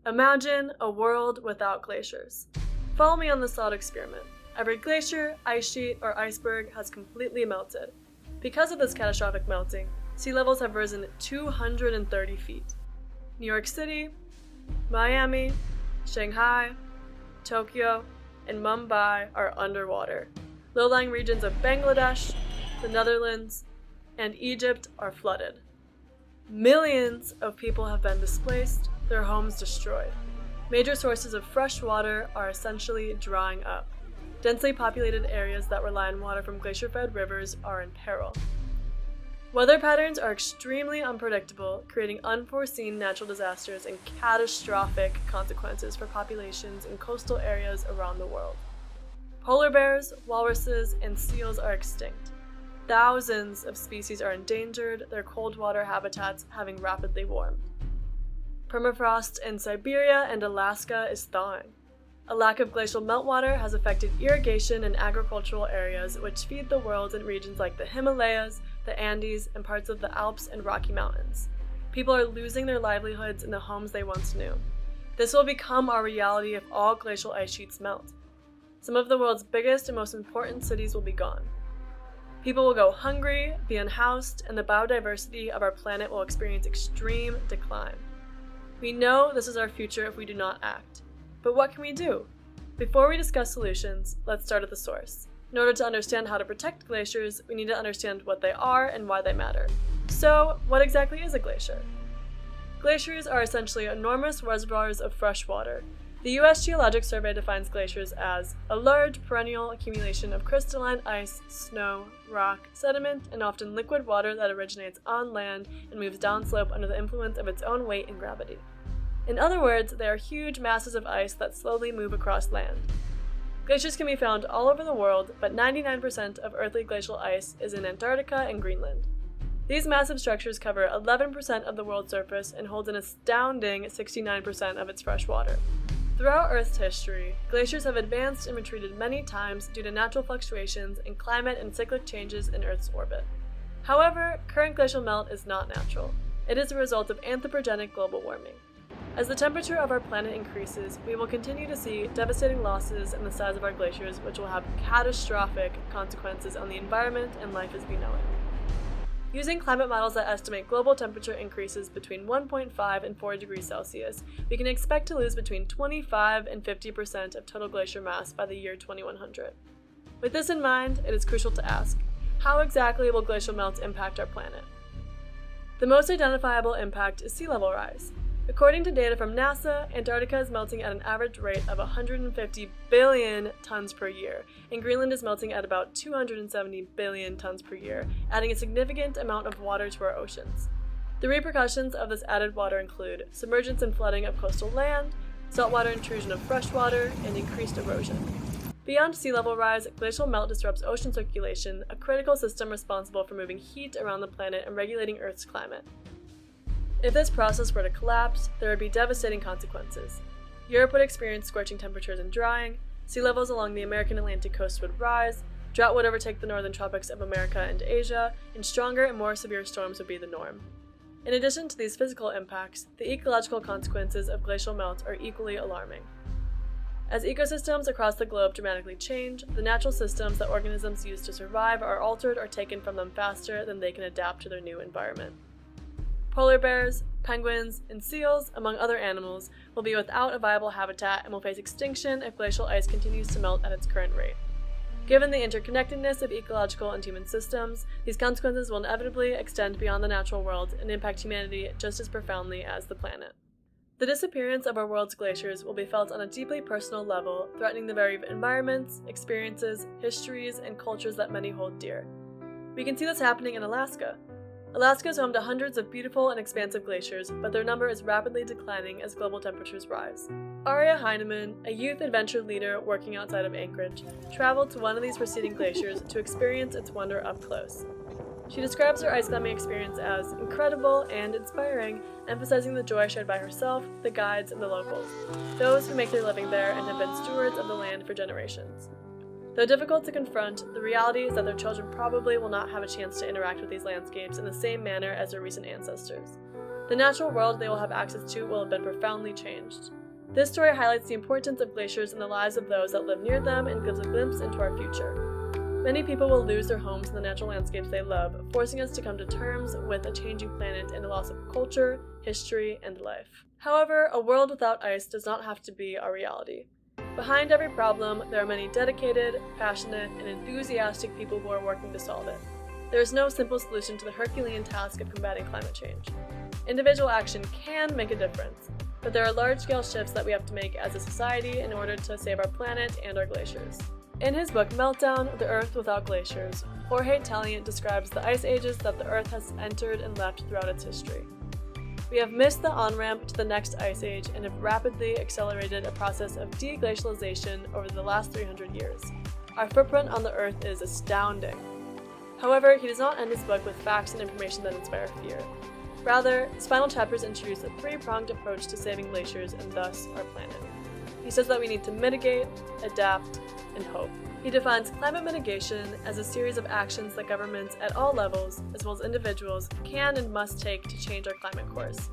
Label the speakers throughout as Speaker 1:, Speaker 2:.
Speaker 1: Imagine a world without glaciers. Follow me on this thought experiment. Every glacier, ice sheet, or iceberg has completely melted. Because of this catastrophic melting, sea levels have risen 230 feet. New York City, Miami, Shanghai, Tokyo, and Mumbai are underwater. Low-lying regions of Bangladesh, the Netherlands, and Egypt are flooded. Millions of people have been displaced, their homes destroyed. Major sources of fresh water are essentially drying up. Densely populated areas that rely on water from glacier-fed rivers are in peril. Weather patterns are extremely unpredictable, creating unforeseen natural disasters and catastrophic consequences for populations in coastal areas around the world. Polar bears, walruses, and seals are extinct. Thousands of species are endangered, their cold water habitats having rapidly warmed. Permafrost in Siberia and Alaska is thawing. A lack of glacial meltwater has affected irrigation and agricultural areas which feed the world in regions like the Himalayas, the Andes, and parts of the Alps and Rocky Mountains. People are losing their livelihoods in the homes they once knew. This will become our reality if all glacial ice sheets melt. Some of the world's biggest and most important cities will be gone. People will go hungry, be unhoused, and the biodiversity of our planet will experience extreme decline. We know this is our future if we do not act. But what can we do? Before we discuss solutions, let's start at the source. In order to understand how to protect glaciers, we need to understand what they are and why they matter. So, what exactly is a glacier? Glaciers are essentially enormous reservoirs of fresh water. The U.S. Geologic Survey defines glaciers as a large perennial accumulation of crystalline ice, snow, rock, sediment, and often liquid water that originates on land and moves downslope under the influence of its own weight and gravity. In other words, they are huge masses of ice that slowly move across land. Glaciers can be found all over the world, but 99% of earthly glacial ice is in Antarctica and Greenland. These massive structures cover 11% of the world's surface and hold an astounding 69% of its fresh water. Throughout Earth's history, glaciers have advanced and retreated many times due to natural fluctuations in climate and cyclic changes in Earth's orbit. However, current glacial melt is not natural. It is a result of anthropogenic global warming. As the temperature of our planet increases, we will continue to see devastating losses in the size of our glaciers, which will have catastrophic consequences on the environment and life as we know it. Using climate models that estimate global temperature increases between 1.5 and 4 degrees Celsius, we can expect to lose between 25 and 50% of total glacier mass by the year 2100. With this in mind, it is crucial to ask, how exactly will glacial melt impact our planet? The most identifiable impact is sea level rise. According to data from NASA, Antarctica is melting at an average rate of 150 billion tons per year, and Greenland is melting at about 270 billion tons per year, adding a significant amount of water to our oceans. The repercussions of this added water include submergence and flooding of coastal land, saltwater intrusion of fresh water, and increased erosion. Beyond sea level rise, glacial melt disrupts ocean circulation, a critical system responsible for moving heat around the planet and regulating Earth's climate. If this process were to collapse, there would be devastating consequences. Europe would experience scorching temperatures and drying, sea levels along the American Atlantic coast would rise, drought would overtake the northern tropics of America and Asia, and stronger and more severe storms would be the norm. In addition to these physical impacts, the ecological consequences of glacial melt are equally alarming. As ecosystems across the globe dramatically change, the natural systems that organisms use to survive are altered or taken from them faster than they can adapt to their new environment. Polar bears, penguins, and seals, among other animals, will be without a viable habitat and will face extinction if glacial ice continues to melt at its current rate. Given the interconnectedness of ecological and human systems, these consequences will inevitably extend beyond the natural world and impact humanity just as profoundly as the planet. The disappearance of our world's glaciers will be felt on a deeply personal level, threatening the very environments, experiences, histories, and cultures that many hold dear. We can see this happening in Alaska. Alaska is home to hundreds of beautiful and expansive glaciers, but their number is rapidly declining as global temperatures rise. Aria Heinemann, a youth adventure leader working outside of Anchorage, traveled to one of these receding glaciers to experience its wonder up close. She describes her ice climbing experience as incredible and inspiring, emphasizing the joy shared by herself, the guides, and the locals, those who make their living there and have been stewards of the land for generations. Though difficult to confront, the reality is that their children probably will not have a chance to interact with these landscapes in the same manner as their recent ancestors. The natural world they will have access to will have been profoundly changed. This story highlights the importance of glaciers in the lives of those that live near them and gives a glimpse into our future. Many people will lose their homes in the natural landscapes they love, forcing us to come to terms with a changing planet and a loss of culture, history, and life. However, a world without ice does not have to be our reality. Behind every problem, there are many dedicated, passionate, and enthusiastic people who are working to solve it. There is no simple solution to the Herculean task of combating climate change. Individual action can make a difference, but there are large-scale shifts that we have to make as a society in order to save our planet and our glaciers. In his book Meltdown: The Earth Without Glaciers, Jorge Tallient describes the ice ages that the Earth has entered and left throughout its history. We have missed the on-ramp to the next ice age and have rapidly accelerated a process of deglacialization over the last 300 years. Our footprint on the Earth is astounding. However, he does not end his book with facts and information that inspire fear. Rather, his final chapters introduce a three-pronged approach to saving glaciers and thus our planet. He says that we need to mitigate, adapt, and hope. He defines climate mitigation as a series of actions that governments at all levels, as well as individuals, can and must take to change our climate course.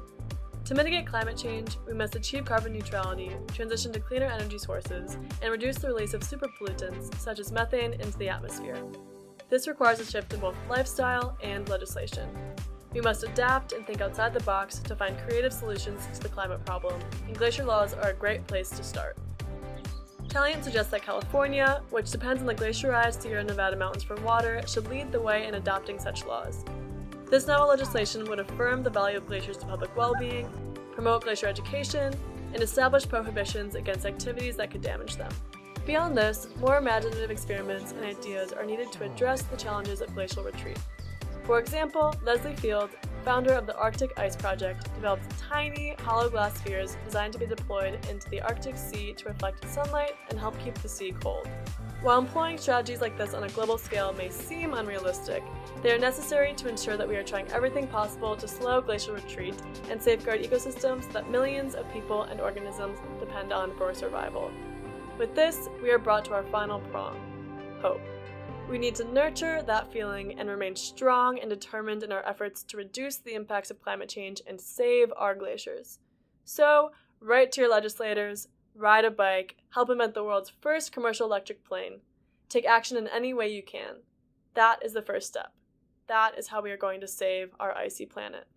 Speaker 1: To mitigate climate change, we must achieve carbon neutrality, transition to cleaner energy sources, and reduce the release of superpollutants, such as methane, into the atmosphere. This requires a shift in both lifestyle and legislation. We must adapt and think outside the box to find creative solutions to the climate problem, and glacier laws are a great place to start. Tallient suggests that California, which depends on the glacierized Sierra Nevada mountains for water, should lead the way in adopting such laws. This novel legislation would affirm the value of glaciers to public well-being, promote glacier education, and establish prohibitions against activities that could damage them. Beyond this, more imaginative experiments and ideas are needed to address the challenges of glacial retreat. For example, Leslie Field, founder of the Arctic Ice Project, developed tiny, hollow glass spheres designed to be deployed into the Arctic Sea to reflect sunlight and help keep the sea cold. While employing strategies like this on a global scale may seem unrealistic, they are necessary to ensure that we are trying everything possible to slow glacial retreat and safeguard ecosystems that millions of people and organisms depend on for survival. With this, we are brought to our final prong: hope. We need to nurture that feeling and remain strong and determined in our efforts to reduce the impacts of climate change and save our glaciers. So, write to your legislators, ride a bike, help invent the world's first commercial electric plane. Take action in any way you can. That is the first step. That is how we are going to save our icy planet.